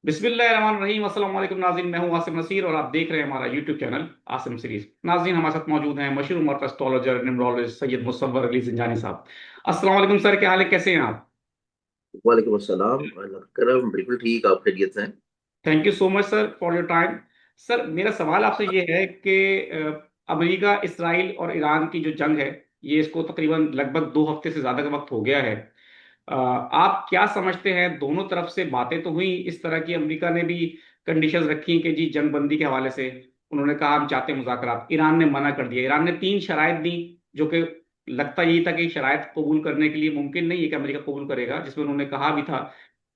बिस्मिल्लाहिर्रहमानिर्रहीम। अस्सलाम वालेकुम नाज़रीन, मैं हूं आसिम नसीर और आप देख रहे हैं हमारा यूट्यूब चैनल आसिम सीरीज। नाज़रीन, हमारे साथ मौजूद हैं मशहूर उमर एस्ट्रोलॉजर न्यूमरोलॉजिस्ट सैयद मुसव्वर अली ज़िंजानी साहब। अस्सलाम वालेकुम सर, क्या हाल है, कैसे हैं आप? वालेकुम अस्सलाम। अल्लाह का करम, बिल्कुल ठीक। आप खैरियत से हैं? Thank you so much sir for your time. Sir, मेरा सवाल आपसे ये है कि अमेरिका, इसराइल और ईरान की जो जंग है, ये इसको तकरीबन लगभग 2 हफ्ते से ज़्यादा का वक्त हो गया है। आप क्या समझते हैं? दोनों तरफ से बातें तो हुई इस तरह की, अमेरिका ने भी कंडीशंस रखी कि जी जंग बंदी के हवाले से उन्होंने कहा हम चाहते हैं मुज़ाकरात। ईरान ने मना कर दिया। ईरान ने 3 शराइत दी, जो कि लगता यही था कि शराइत कबूल करने के लिए मुमकिन नहीं है कि अमेरिका कबूल करेगा, जिसमें उन्होंने कहा भी था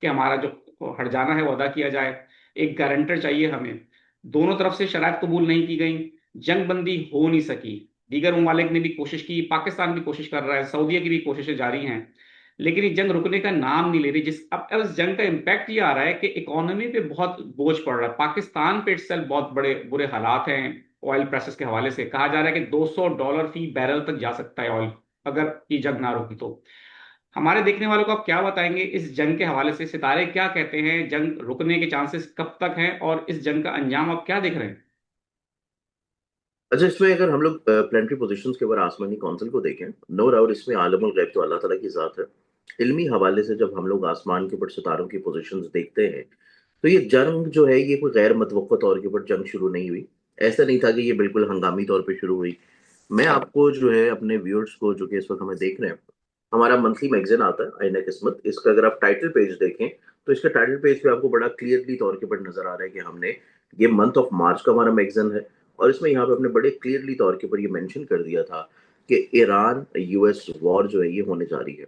कि हमारा जो हर्जाना है वो अदा किया जाए, एक गारंटर चाहिए हमें। दोनों तरफ से शराइत कबूल नहीं की गई, जंग बंदी हो नहीं सकी। दीगर ममालिक ने भी कोशिश की, पाकिस्तान भी कोशिश कर रहा है, सऊदीया की भी कोशिशें जारी हैं, लेकिन ये जंग रुकने का नाम नहीं ले रही। अब इस जंग का इम्पैक्ट ये आ रहा है कि इकोनॉमी पे बहुत बोझ पड़ रहा है। पाकिस्तान पे itself बहुत बड़े बुरे हालात हैं। ऑयल प्राइसेस के हवाले से कहा जा रहा है कि $200 फी बैरल तक जा सकता है ऑयल, अगर ये जंग ना रुकी तो। हमारे देखने वालों को आप क्या बताएंगे इस जंग के हवाले से? सितारे क्या कहते हैं? जंग रुकने के चांसेस कब तक हैं और इस जंग का अंजाम आप क्या देख रहे हैं? अच्छा, इसमें अगर हम लोग प्लानिटरी पोजीशंस के ऊपर आसमानी कौंसिल को देखें, नो डाउट इसमें आलमुल गैब तो अल्लाह ताला की जात है। इल्मी हवाले से जब हम लोग आसमान के ऊपर सितारों की पोजीशंस देखते हैं, तो ये जंग जो है ये कोई गैर मतवक्का तौर के ऊपर जंग शुरू नहीं हुई। ऐसा नहीं था कि ये बिल्कुल हंगामी तौर पे शुरू हुई। मैं आपको जो है अपने व्यूअर्स को, जो कि इस वक्त हमें देख रहे हैं, हमारा मंथली मैगजीन आता है आईना किस्मत, इसका अगर आप टाइटल पेज देखें, तो इसका टाइटल पेज पे आपको बड़ा क्लियरली तौर के ऊपर नजर आ रहा है कि हमने, ये मंथ ऑफ मार्च का हमारा मैगजीन है, और इसमें यहाँ पे हमने बड़े क्लियरली तौर के ऊपर ये मेंशन कर दिया था कि ईरान यूएस वॉर जो है ये होने जा रही है।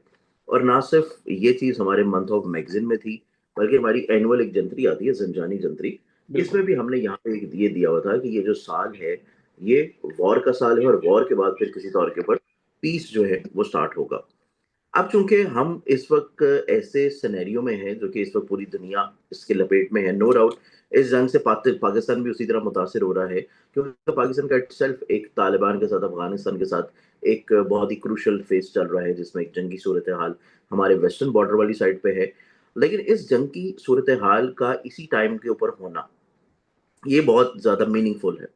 और ना सिर्फ ये चीज हमारे मंथ ऑफ मैगजीन में थी, बल्कि हमारी एनुअल एक जंतरी आती है, जिंजानी जंतरी, बिल्कुल। इसमें भी हमने यहाँ पे ये दिया हुआ था कि ये जो साल है ये वॉर का साल है, और वॉर के बाद फिर किसी तौर के ऊपर पीस जो है वो स्टार्ट होगा। अब चूंकि हम इस वक्त ऐसे सिनेरियो में हैं, जो कि इस वक्त पूरी दुनिया इसके लपेट में है, नो डाउट इस जंग से पाकिस्तान भी उसी तरह मुतासिर हो रहा है, क्योंकि पाकिस्तान का इटसेल्फ एक तालिबान के साथ, अफगानिस्तान के साथ एक बहुत ही क्रूशल फेस चल रहा है, जिसमें एक जंगी सूरत हाल हमारे वेस्टर्न बॉर्डर वाली साइड पे है। लेकिन इस जंग की सूरत हाल का इसी टाइम के ऊपर होना, ये बहुत ज्यादा मीनिंगफुल है,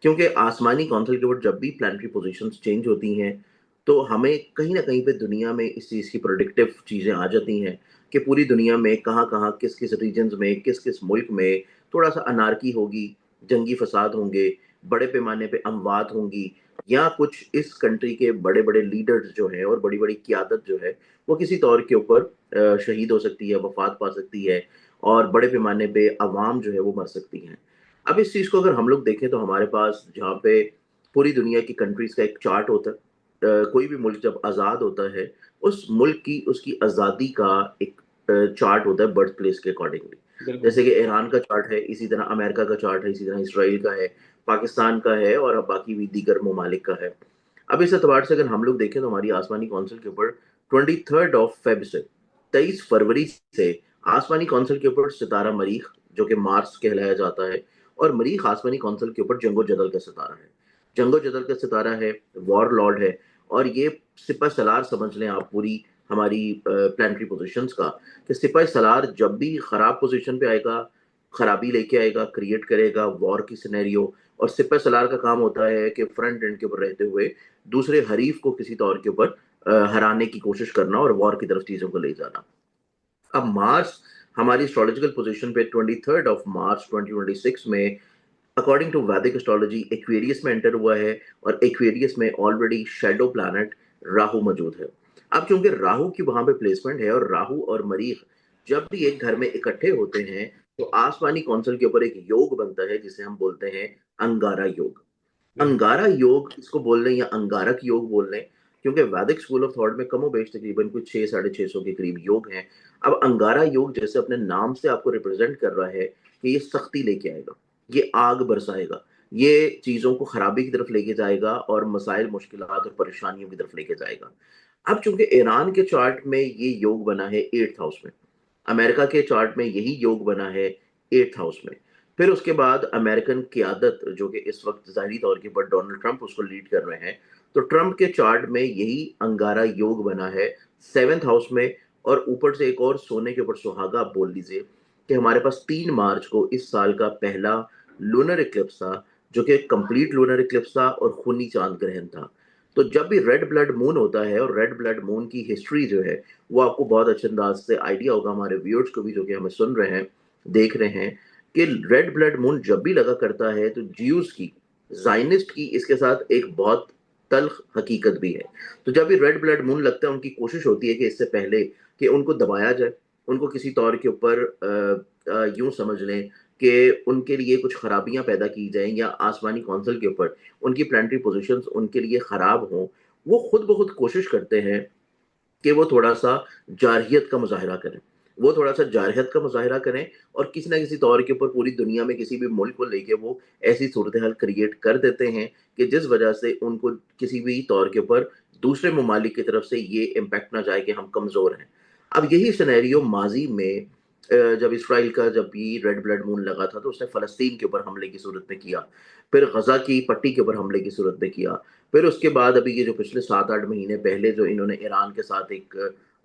क्योंकि आसमानी कौंसिल के ऊपर जब भी प्लानिटरी पोजीशंस चेंज होती हैं, तो हमें कहीं ना कहीं पे दुनिया में इस चीज़ की प्रोडिक्टिव चीज़ें आ जाती हैं कि पूरी दुनिया में कहाँ कहाँ, किस किस रीजन्स में, किस किस मुल्क में थोड़ा सा अनारकी होगी, जंगी फसाद होंगे, बड़े पैमाने पे अमवात होंगी, या कुछ इस कंट्री के बड़े बड़े लीडर्स जो हैं और बड़ी बड़ी क्यादत जो है वो किसी तौर के ऊपर शहीद हो सकती है, वफात पा सकती है, और बड़े पैमाने पे अवाम जो है वो मर सकती हैं। अब इस चीज को अगर हम लोग देखें, तो हमारे पास जहाँ पे पूरी दुनिया की कंट्रीज का एक चार्ट होता है, कोई भी मुल्क जब आज़ाद होता है, उस मुल्क की, उसकी आज़ादी का एक चार्ट होता है बर्थ प्लेस के अकॉर्डिंगली। बिल्कुल। जैसे कि ईरान का चार्ट है, इसी तरह अमेरिका का चार्ट है, इसी तरह इसराइल का है, पाकिस्तान का है, और अब बाकी भी दीगर ममालिक का है। अब इस एतबार से अगर हम लोग देखें, तो हमारी आसमानी कौंसिल के ऊपर 23 से 23 फरवरी से आसमानी कौंसिल के ऊपर सितारा मरीख, जो कि मार्स कहलाया जाता है, और मरीख आसमानी कौंसिल के ऊपर जंगो जदल का सितारा है। जंगो जदल का सितारा है, वॉर लॉर्ड है, और ये सिपह सलार समझ लें आप पूरी हमारी प्लानिटरी पोजीशंस का, कि सिपह सलार जब भी खराब पोजीशन पे आएगा, खराबी लेके आएगा, क्रिएट करेगा वॉर की सिनेरियो। और सिपह सलार का काम होता है कि फ्रंट एंड के ऊपर रहते हुए दूसरे हरीफ को किसी तौर के ऊपर हराने की कोशिश करना और वॉर की तरफ चीजों को ले जाना। अब मार्स हमारी एस्ट्रोलॉजिकल पोजीशन पे 23 मार्च 2026 में, अकॉर्डिंग टू वैदिक एस्ट्रोलॉजी, एक्वेरियस में एंटर हुआ है, और एक्वेरियस में ऑलरेडी शेडो प्लैनेट राहु मौजूद है। अब चूंकि राहु की वहां पे प्लेसमेंट है, और राहु और मरीख जब भी एक घर में इकट्ठे होते हैं, तो आसमानी कौंसिल के ऊपर एक योग बनता है, जिसे हम बोलते हैं अंगारा योग। बिल्कुल। अंगारा योग इसको बोल लें या अंगारक योग बोल लें, क्योंकि वैदिक स्कूल ऑफ थॉट में कमोबेश तकरीबन कुछ 600-650 के करीब योग हैं। अब अंगारा योग जैसे अपने नाम से आपको रिप्रेजेंट कर रहा है कि ये सख्ती लेके आएगा, ये आग बरसाएगा, ये चीजों को खराबी की तरफ लेके जाएगा, और मसाइल, मुश्किलात और परेशानियों की तरफ लेके जाएगा। अब चूंकि ईरान के चार्ट में ये योग बना है 8th हाउस में, अमेरिका के चार्ट में यही योग बना है 8th हाउस में, फिर उसके बाद अमेरिकन क्यादत, जो कि इस वक्त जाहिरी तौर के ऊपर डोनाल्ड ट्रंप उसको लीड कर रहे हैं, तो ट्रंप के चार्ट में यही अंगारा योग बना है 7th हाउस में। और ऊपर से एक और सोने के ऊपर सुहागा, आप बोल लीजिए कि हमारे पास 3 मार्च को इस साल का पहला लूनर इक्लिप्स था, जो कि कंप्लीट लूनर इक्लिप्स था और खूनी चांद ग्रहण था। तो जब भी रेड ब्लड मून होता है, और रेड ब्लड मून की हिस्ट्री जो है वो आपको बहुत अच्छे अंदाज से आइडिया होगा, हमारे व्यूअर्स को भी जो कि हमें सुन रहे हैं, देख रहे हैं, कि रेड ब्लड मून जब भी लगा करता है तो ज्यूस की, जाइनिस्ट की इसके साथ एक बहुत तल्ख हकीकत भी है। तो जब भी रेड ब्लड मून लगता है, उनकी कोशिश होती है कि इससे पहले कि उनको दबाया जाए, उनको किसी तौर के ऊपर यूं समझ लें कि उनके लिए कुछ खराबियां पैदा की जाएं, या आसमानी कौंसिल के ऊपर उनकी प्लानिटरी पोजीशंस उनके लिए खराब हों, वो खुद ब खुद कोशिश करते हैं कि वो थोड़ा सा जारहियत का मुजाहरा करें। वो थोड़ा सा जारहियत का मुजाहरा करें, और किसी ना किसी तौर के ऊपर पूरी दुनिया में किसी भी मुल्क को लेके वो ऐसी सूरत हाल क्रिएट कर देते हैं कि जिस वजह से उनको किसी भी तौर के ऊपर दूसरे ममालिक की तरफ से ये इम्पैक्ट ना जाए कि हम कमज़ोर हैं। अब यही सिनेरियो माजी में जब इसराइल का जब भी रेड ब्लड मून लगा था, तो उसने फ़लस्तीन के ऊपर हमले की सूरत में किया, फिर गज़ा की पट्टी के ऊपर हमले की सूरत में किया, फिर उसके बाद अभी ये जो पिछले 7-8 महीने पहले जो इन्होंने ईरान के साथ एक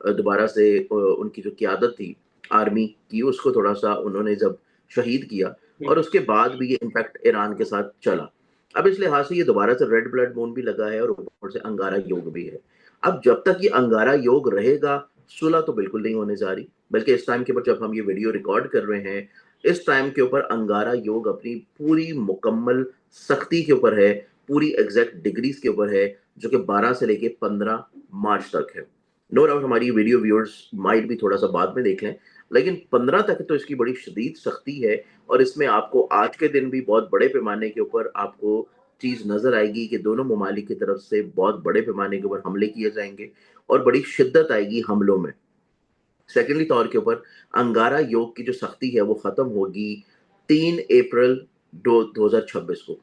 दोबारा से उनकी जो क़यादत थी आर्मी की, उसको थोड़ा-सा उन्होंने जब शहीद किया, और बिल्कुल। उसके बाद भी ये इम्पैक्ट ईरान के साथ चला। अब इस लिहाज से ये दोबारा से रेड ब्लड मून भी लगा है, और ऊपर से अंगारा योग भी है। अब जब तक ये अंगारा योग रहेगा, सुलह तो बिल्कुल नहीं होने जा रही, बल्कि इस टाइम के ऊपर जब हम ये वीडियो रिकॉर्ड कर रहे हैं, इस टाइम के ऊपर अंगारा योग अपनी पूरी मुकम्मल सख्ती के ऊपर है, पूरी एग्जैक्ट डिग्रीज के ऊपर है, जो कि 12 से लेके 15 मार्च तक है। नो डाउट हमारी वीडियो व्यूअर्स माइट भी थोड़ा सा बाद में देख लें, लेकिन 15 तक तो इसकी बड़ी शदीद सख्ती है। और इसमें आपको आज के दिन भी बहुत बड़े पैमाने के ऊपर आपको चीज नजर आएगी कि दोनों ममालिक की तरफ से बहुत बड़े पैमाने के ऊपर हमले किए जाएंगे, और बड़ी शिद्दत आएगी हमलों में। सेकेंडली तौर के ऊपर अंगारा योग की जो सख्ती है वो खत्म होगी 3 अप्रैल 2026 को,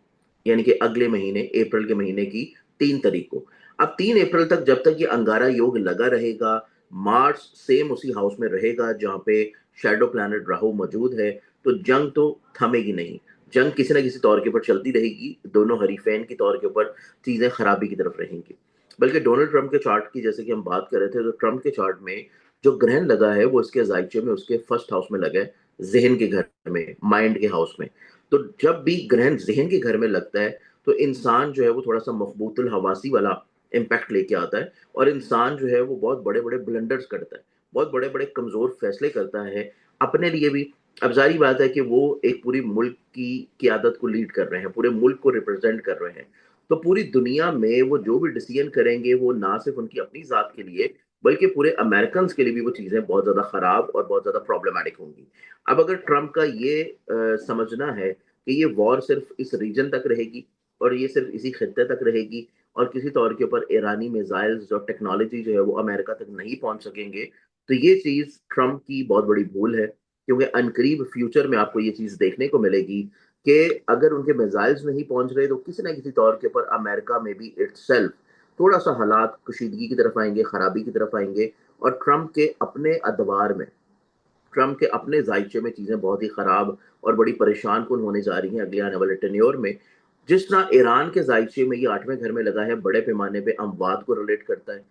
यानी कि अगले महीने अप्रैल के महीने की 3 तारीख को। अब 3 अप्रैल तक जब तक ये अंगारा योग लगा रहेगा, मार्स सेम उसी हाउस में रहेगा जहां पे शेडो प्लैनेट राहु मौजूद है, तो जंग तो थमेगी नहीं। जंग किसी ना किसी तौर के ऊपर चलती रहेगी, दोनों हरीफैन के तौर के ऊपर चीजें खराबी की तरफ रहेंगी। बल्कि डोनाल्ड ट्रंप के चार्ट की जैसे कि हम बात कर रहे थे, तो ट्रंप के चार्ट में जो ग्रहण लगा है वो इसके जायचे में उसके फर्स्ट हाउस में लगा है, जहन के घर में, माइंड के हाउस में। तो जब भी ग्रहण जहन के घर में लगता है, तो इंसान जो है वो थोड़ा सा मखबूतुल हवासी वाला इम्पैक्ट लेके आता है, और इंसान जो है वो बहुत बड़े बड़े ब्लंडर्स करता है, बहुत बड़े बड़े कमजोर फैसले करता है अपने लिए भी। अब जारी बात है कि वो एक पूरी मुल्क की क्यादत को लीड कर रहे हैं, पूरे मुल्क को रिप्रेजेंट कर रहे हैं, तो पूरी दुनिया में वो जो भी डिसीजन करेंगे वो ना सिर्फ उनकी अपनी जात के लिए, बल्कि पूरे अमेरिकन के लिए भी वो चीजें बहुत ज्यादा खराब और बहुत ज्यादा प्रॉब्लमैटिक होंगी। अब अगर ट्रंप का ये समझना है कि ये वॉर सिर्फ इस रीजन तक रहेगी, और ये सिर्फ इसी खत्ते तक रहेगी, और किसी तौर के ऊपर ईरानी मिसाइल्स और टेक्नोलॉजी जो है वो अमेरिका तक नहीं पहुंच सकेंगे, तो ये चीज ट्रंप की बहुत बड़ी भूल है। क्योंकि अनकरीब फ्यूचर में आपको ये चीज देखने को मिलेगी कि अगर उनके मिसाइल्स नहीं पहुंच रहे, तो किसी ना किसी तौर के ऊपर अमेरिका में भी इट्सेल्फ थोड़ा सा हालात कशीदगी की तरफ आएंगे, खराबी की तरफ आएंगे, और ट्रंप के अपने अदवार में, ट्रंप के अपने जायचे में चीजें बहुत ही खराब और बड़ी परेशान कुन होने जा रही हैं अगले आने वाले टेन्योर में। जिस तरह ईरान के जायचे में ये 8वें घर में लगा है, बड़े पैमाने पे अमवात को रिलेट करता है।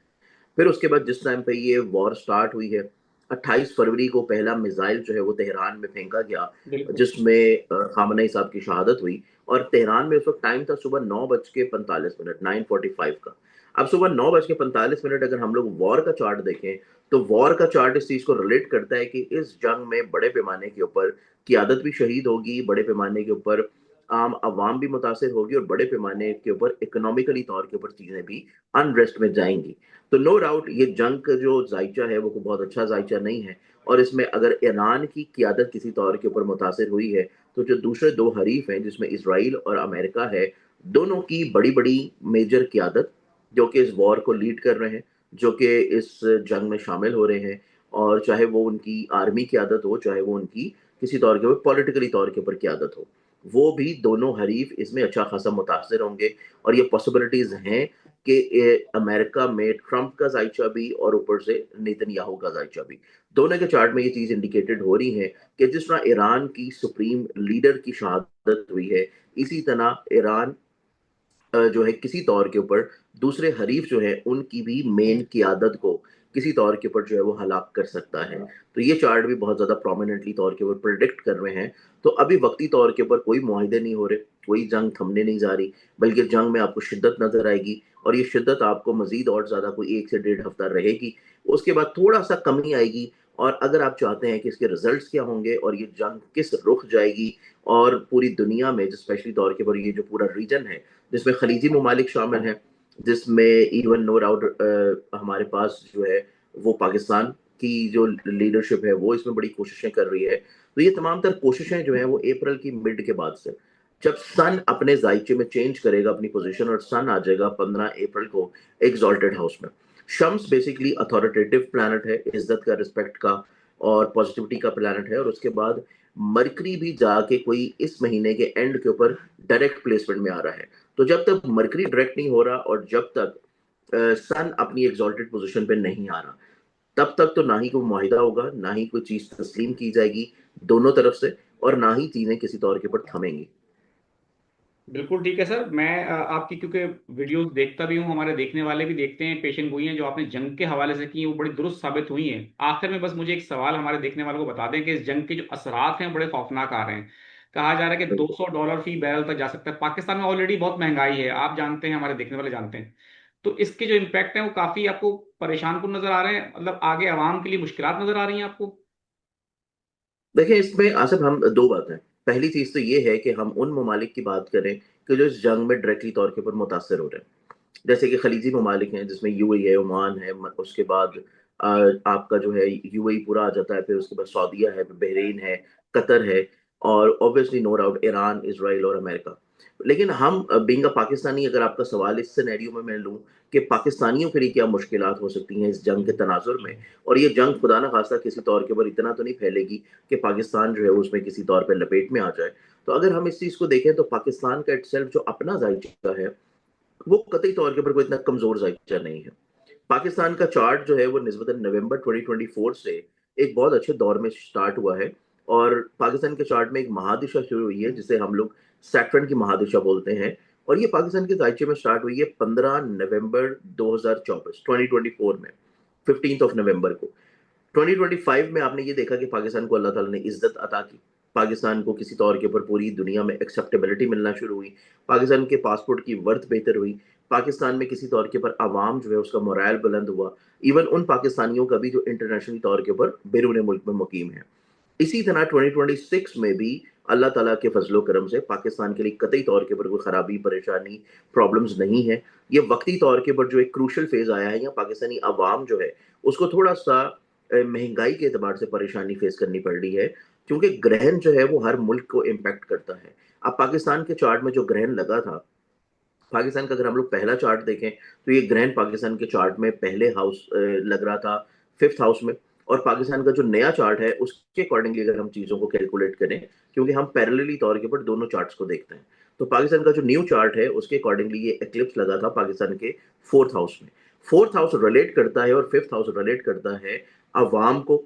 फिर उसके बाद जिस टाइम पे ये वॉर स्टार्ट हुई है, 28 फरवरी को पहला मिसाइल जो है वो तेहरान में फेंका गया, बिल्कुल। जिसमें खामनेई साहब की शहादत हुई। और तेहरान में उस वक्त टाइम था सुबह 9:45, 9:45 का। अब सुबह 9:45 अगर हम लोग वॉर का चार्ट देखें, तो वॉर का चार्ट इस चीज को रिलेट करता है कि इस जंग में बड़े पैमाने के ऊपर क्यादत भी शहीद होगी, बड़े पैमाने के ऊपर आम आवाम भी मुतासर होगी, और बड़े पैमाने के ऊपर इकोनॉमिकली तौर के ऊपर चीजें भी अनरेस्ट में जाएंगी। तो नो डाउट ये जंग का जो जायचा है वो बहुत अच्छा जायचा नहीं है। और इसमें अगर ईरान की क्यादत किसी तौर के ऊपर मुतासर हुई है, तो जो दूसरे दो हरीफ हैं जिसमें इसराइल और अमेरिका है, दोनों की बड़ी बड़ी मेजर क्यादत जो कि इस वॉर को लीड कर रहे हैं, जो कि इस जंग में शामिल हो रहे हैं, और चाहे वो उनकी आर्मी क्यादत हो, चाहे वो उनकी किसी तौर के ऊपर पॉलिटिकली तौर के ऊपर क्यादत हो, वो भी दोनों हरीफ इसमें अच्छा खासा मुतासर होंगे। और ये पॉसिबिलिटीज हैं कि अमेरिका में ट्रंप का जायचा भी और ऊपर से नेतन्याहू का जायचा भी, दोनों के चार्ट में ये चीज इंडिकेटेड हो रही है कि जिस तरह ईरान की सुप्रीम लीडर की शहादत हुई है, इसी तरह ईरान जो है किसी तौर के ऊपर दूसरे हरीफ जो है उनकी भी मेन की आदत को किसी तौर के ऊपर जो है वो हलाक कर सकता है। तो ये चार्ट भी बहुत ज्यादा प्रोमिनेंटली तौर के ऊपर प्रिडिक्ट कर रहे हैं। तो अभी वक्ती तौर के ऊपर कोई मुआहिदे नहीं हो रहे, कोई जंग थमने नहीं जा रही, बल्कि जंग में आपको शिद्दत नजर आएगी, और ये शिद्दत आपको मजीद और ज्यादा कोई 1 से 1.5 हफ्ता रहेगी। उसके बाद थोड़ा सा कमी आएगी। और अगर आप चाहते हैं कि इसके रिजल्ट्स क्या होंगे और ये जंग किस रुख जाएगी, और पूरी दुनिया में स्पेशली तौर के ऊपर ये जो पूरा रीजन है जिसमें खलीजी ममालिक शामिल हैं, जिसमें इवन नो डाउट हमारे पास जो है वो पाकिस्तान की जो लीडरशिप है वो इसमें बड़ी कोशिशें कर रही है। तो ये तमाम तर कोशिशें जो है वो अप्रैल की मिड के बाद से, जब सन अपने जायचे में चेंज करेगा अपनी पोजीशन, और सन आ जाएगा 15 अप्रैल को एग्जॉल्टेड हाउस में। शम्स बेसिकली अथॉरिटेटिव प्लैनेट है, इज्जत का, रिस्पेक्ट का और पॉजिटिविटी का प्लैनेट है। और उसके बाद मरकरी भी जाके कोई इस महीने के एंड के ऊपर डायरेक्ट प्लेसमेंट में आ रहा है। तो जब तक मरकरी डायरेक्ट नहीं हो रहा और जब तक सन अपनी एग्जॉल्टेड पोजीशन पे नहीं आ रहा, तब तक तो ना ही कोई मुआहिदा होगा, ना ही कोई चीज तस्लीम की जाएगी दोनों तरफ से, और ना ही चीजें किसी तौर के ऊपर थमेंगी। बिल्कुल ठीक है सर। मैं आपकी क्योंकि वीडियोस देखता भी हूँ, हमारे देखने वाले भी देखते हैं, पेशेंट गोई हैं जो आपने जंग के हवाले से की वो बड़ी दुरुस्त साबित हुई हैं। आखिर में बस मुझे एक सवाल हमारे देखने वालों को बता दें कि इस जंग के जो असरात हैं बड़े खौफनाक आ रहे हैं। कहा जा रहा है कि $200 फी बैरल तक जा सकता है। पाकिस्तान में ऑलरेडी बहुत महंगाई है, आप जानते हैं, हमारे देखने वाले जानते हैं। तो इसके जो इम्पैक्ट हैं वो काफी आपको परेशान कुन नजर आ रहे हैं, मतलब आगे आवाम के लिए मुश्किलात नजर आ रही हैं आपको? देखिए, इसमें आसिफ हम दो बातें, पहली चीज तो ये है कि हम उन ममालिक की बात करें कि जो इस जंग में डायरेक्टली तौर के ऊपर मुतासर हो रहे हैं, जैसे कि खलीजी ममालिक हैं जिसमें यूएई है, ओमान है, उसके बाद आपका जो है यूएई पूरा आ जाता है, फिर उसके बाद सऊदीया है, बहरीन है, कतर है, और obviously no doubt Iran, Israel और अमेरिका। लेकिन हम बीइंग अ पाकिस्तानी, अगर आपका सवाल इस सिनेरियो में मैं लूं कि पाकिस्तानियों के लिए क्या मुश्किलात हो सकती हैं इस जंग के तनाजुर में, और ये जंग खुदा ना खास्ता किसी तौर के ऊपर इतना तो नहीं फैलेगी कि पाकिस्तान जो है उसमें किसी तौर पर लपेट में आ जाए। तो अगर हम इस चीज को देखें तो पाकिस्तान का इटसेल्फ जो अपना जायका है वो कतई तौर के ऊपर कोई इतना कमजोर जायका नहीं है। पाकिस्तान का चार्ट जो है वो निस्बतन नवंबर 2024 से एक बहुत अच्छे दौर में स्टार्ट हुआ है। और पाकिस्तान के चार्ट में एक महादिशा शुरू हुई है जिसे हम लोग सैटर्न की महादिशा बोलते हैं। और ये पाकिस्तान के जायचे में स्टार्ट हुई है 15 नवंबर 2024 2024 में, 15 नवंबर को। 2025 में आपने ये देखा कि पाकिस्तान को अल्लाह ताला ने इज्जत अता की, पाकिस्तान को किसी तौर के ऊपर पूरी दुनिया में एक्सेप्टेबिलिटी मिलना शुरू हुई, पाकिस्तान के पासपोर्ट की वर्थ बेहतर हुई, पाकिस्तान में किसी तौर के ऊपर आवाम जो है उसका मोरल बुलंद हुआ, इवन उन पाकिस्तानियों का भी जो इंटरनेशनल तौर के ऊपर बैरून मुल्क में मुकीम है। इसी तरह 2026 में भी अल्लाह ताला के फजलो करम से पाकिस्तान के लिए कतई तौर के ऊपर कोई खराबी, परेशानी, प्रॉब्लम्स नहीं है। ये वक्ती तौर के ऊपर जो एक क्रूशल फेज आया है, या पाकिस्तानी अवाम जो है उसको थोड़ा सा महंगाई के एतबार से परेशानी फेस करनी पड़ रही है, क्योंकि ग्रहण जो है वो हर मुल्क को इम्पैक्ट करता है। अब पाकिस्तान के चार्ट में जो ग्रहण लगा था, पाकिस्तान का अगर हम लोग पहला चार्ट देखें तो ये ग्रैंड पाकिस्तान के चार्ट में पहले हाउस लग रहा था, फिफ्थ हाउस में। और पाकिस्तान का जो नया चार्ट है उसके अकॉर्डिंगली अगर हम चीज़ों को कैलकुलेट करें, क्योंकि हम पैरेलली तौर के ऊपर दोनों चार्ट्स को देखते हैं, तो पाकिस्तान का जो न्यू चार्ट है उसके अकॉर्डिंगली ये एक्लिप्स लगा था पाकिस्तान के फोर्थ हाउस में। फोर्थ हाउस रिलेट करता है और फिफ्थ हाउस रिलेट करता है अवाम को,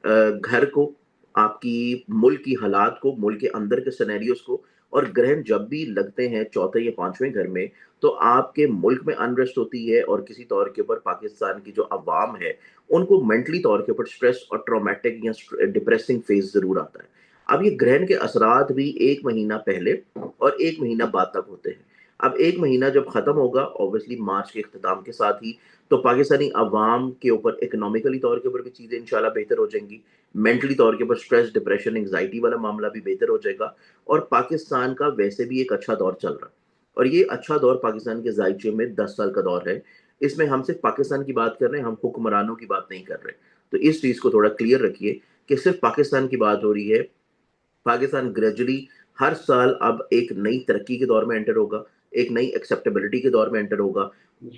घर को, आपकी मुल्क की हालात को, मुल्क के अंदर के सिनेरियोस को। और ग्रहण जब भी लगते हैं चौथे या पांचवें घर में, तो आपके मुल्क में अनरेस्ट होती है, और किसी तौर के ऊपर पाकिस्तान की जो अवाम है उनको मेंटली तौर के ऊपर स्ट्रेस और ट्रॉमेटिक या डिप्रेसिंग फेज जरूर आता है। अब ये ग्रहण के असरात भी 1 महीना पहले और 1 महीना बाद तक होते हैं। अब 1 महीना जब खत्म होगा ऑब्वियसली मार्च के इख्तिताम के साथ ही, तो पाकिस्तानी अवाम के ऊपर इकोनॉमिकली तौर के ऊपर भी चीजें इंशाल्लाह बेहतर हो जाएंगी, मेंटली तौर के ऊपर स्ट्रेस, डिप्रेशन, एंग्जाइटी वाला मामला भी बेहतर हो जाएगा। और पाकिस्तान का वैसे भी एक अच्छा दौर चल रहा है, और ये अच्छा दौर पाकिस्तान के जायचे में 10 साल का दौर है। इसमें हम सिर्फ पाकिस्तान की बात कर रहे हैं, हम हुक्मरानों की बात नहीं कर रहे। तो इस चीज को थोड़ा क्लियर रखिए कि सिर्फ पाकिस्तान की बात हो रही है। पाकिस्तान ग्रेजुअली हर साल अब एक नई तरक्की के दौर में एंटर होगा, एक नई एक्सेप्टेबिलिटी के दौर में एंटर होगा।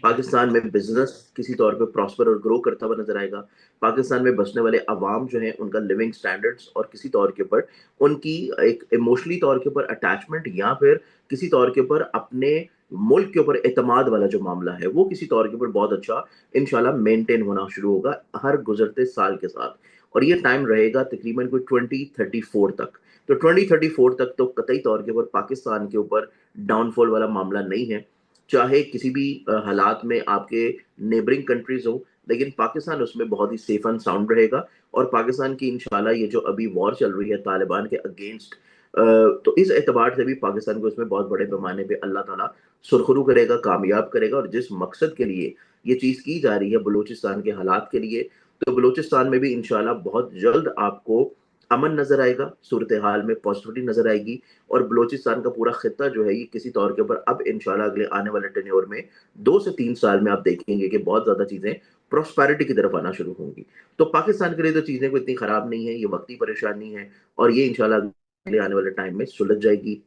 पाकिस्तान में बिजनेस किसी तौर पे प्रॉस्पर और ग्रो करता हुआ नजर आएगा। पाकिस्तान में बसने वाले अवाम जो हैं उनका लिविंग स्टैंडर्ड्स और किसी तौर के ऊपर उनकी एक इमोशनली तौर के ऊपर अटैचमेंट, या फिर किसी तौर के ऊपर अपने मुल्क के ऊपर एतमाद वाला जो मामला है वो किसी तौर के ऊपर बहुत अच्छा इंशाल्लाह मेंटेन होना शुरू होगा हर गुजरते साल के साथ। और ये टाइम रहेगा तकरीबन कोई 2034 तक। तो 2034 तक तो कतई तौर के ऊपर पाकिस्तान के ऊपर डाउनफॉल वाला मामला नहीं है। चाहे किसी भी हालात में आपके नेबरिंग कंट्रीज हो, लेकिन पाकिस्तान उसमें बहुत ही सेफ एंड साउंड रहेगा। और पाकिस्तान की इंशाल्लाह ये जो अभी वॉर चल रही है तालिबान के अगेंस्ट, तो इस एतबार से भी पाकिस्तान को इसमें बहुत बड़े पैमाने पे अल्लाह ताला सुरखरू करेगा, कामयाब करेगा। और जिस मकसद के लिए ये चीज़ की जा रही है बलूचिस्तान के हालात के लिए, तो बलूचिस्तान में भी इंशाल्लाह बहुत जल्द आपको अमन नज़र आएगा, सूरत हाल में पॉजिटिविटी नज़र आएगी। और बलूचिस्तान का पूरा खित्ता जो है ये किसी तौर के ऊपर अब इंशाल्लाह अगले आने वाले टेन्योर में 2 से 3 साल में आप देखेंगे कि बहुत ज़्यादा चीज़ें प्रॉस्पेरिटी की तरफ आना शुरू होंगी। तो पाकिस्तान के लिए तो चीज़ें कोई इतनी खराब नहीं है, ये वक़्ती परेशानी है और ये इंशाल्लाह अगले आने वाले टाइम में सुलझ जाएगी।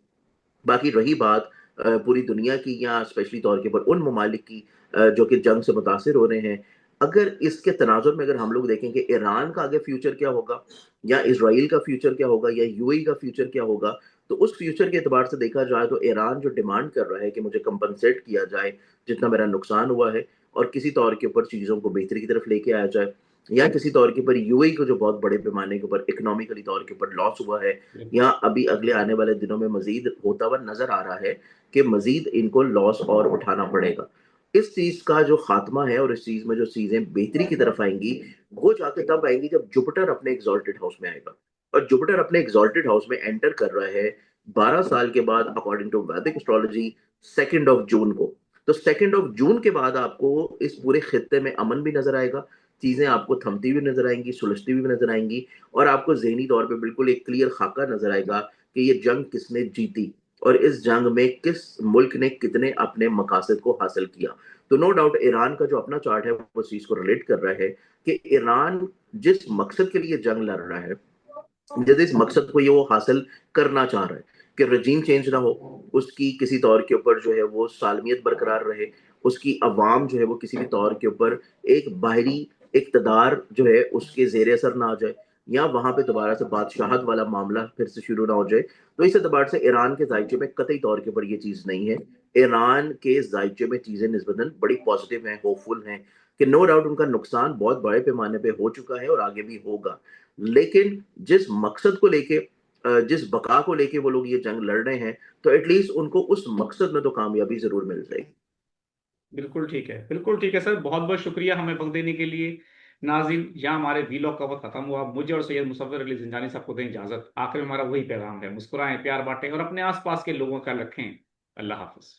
बाकी रही बात पूरी दुनिया की या स्पेशली तौर के ऊपर उन ममालिक की जो कि जंग से मुतासिर हो रहे हैं, अगर इसके तनाजुर में अगर हम लोग देखें कि ईरान का आगे फ्यूचर क्या होगा, या इसराइल का फ्यूचर क्या होगा, या यूएई का फ्यूचर क्या होगा, तो उस फ्यूचर के एतबार से देखा जाए तो ईरान जो डिमांड कर रहा है कि मुझे कंपनसेट किया जाए जितना मेरा नुकसान हुआ है, और किसी तौर के ऊपर चीज़ों को बेहतरी की तरफ लेके आया जाए, या किसी तौर के ऊपर यूएई को जो बहुत बड़े पैमाने के ऊपर इकोनॉमिकली तौर के ऊपर लॉस हुआ है, या अभी अगले आने वाले दिनों में मज़ीद होता हुआ नज़र आ रहा है कि मज़ीद इनको लॉस और उठाना पड़ेगा। इस चीज़ का जो ख़ात्मा है और इस चीज़ में जो चीज़ें बेहतरी की तरफ आएँगी, वो जाके तब आएँगी जब जुपिटर अपने एक्सॉल्टेड हाउस में आएगा। और जुपिटर अपने एक्सॉल्टेड हाउस में एंटर कर रहा है 12 साल के बाद अकॉर्डिंग टू वैदिक एस्ट्रोलॉजी 2nd ऑफ जून को। तो 2nd ऑफ जून के बाद आपको इस पूरे खित्ते में अमन भी नज़र आएगा, चीज़ें आपको थमती हुई नज़र आएँगी, सुलझती हुई नज़र आएँगी, और आपको ज़हनी तौर पे बिल्कुल एक क्लियर खाका नज़र आएगा कि ये जंग किसने जीती और इस जंग में किस मुल्क ने कितने अपने मकासद को हासिल किया। तो नो डाउट ईरान का जो अपना चार्ट है वो उस चीज़ को रिलेट कर रहा है कि ईरान जिस मकसद के लिए जंग लड़ रहा है, जिस इस मकसद को ये वो हासिल करना चाह रहा है कि रजीम चेंज ना हो, उसकी किसी तौर के ऊपर जो है वो सालमियत बरकरार रहे, उसकी अवाम जो है वो किसी भी तौर के ऊपर एक बाहरी इक़्तिदार जो है उसके ज़ेर असर ना आ जाए, या वहाँ पे दोबारा से बादशाहत वाला मामला फिर से शुरू ना हो जाए। तो इस एतबार से ईरान के ज़ायचे में कतई तौर के ऊपर ये चीज़ नहीं है। ईरान के ज़ायचे में चीज़ें निस्बतन बड़ी पॉज़िटिव हैं, होपफुल हैं कि नो डाउट उनका नुकसान बहुत बड़े पैमाने पे हो चुका है और आगे भी होगा। लेकिन जिस मकसद को लेके जिस बका को लेके वो लोग ये जंग लड़ रहे हैं, तो एटलीस्ट उनको उस मकसद में तो कामयाबी ज़रूर मिल जाएगी। बिल्कुल ठीक है, बिल्कुल ठीक है सर। बहुत बहुत शुक्रिया हमें वक्त देने के लिए। नाज़रीन, यहाँ हमारे वीलॉग का वक्त खत्म हुआ। मुझे और सैयद मुसव्विर अली ज़िंदानी साहब को दें इजाज़त। आखिर में हमारा वही पैगाम है, मुस्कुराएं, प्यार बांटें और अपने आसपास के लोगों का ख्याल रखें। अल्लाह हाफ़िज़।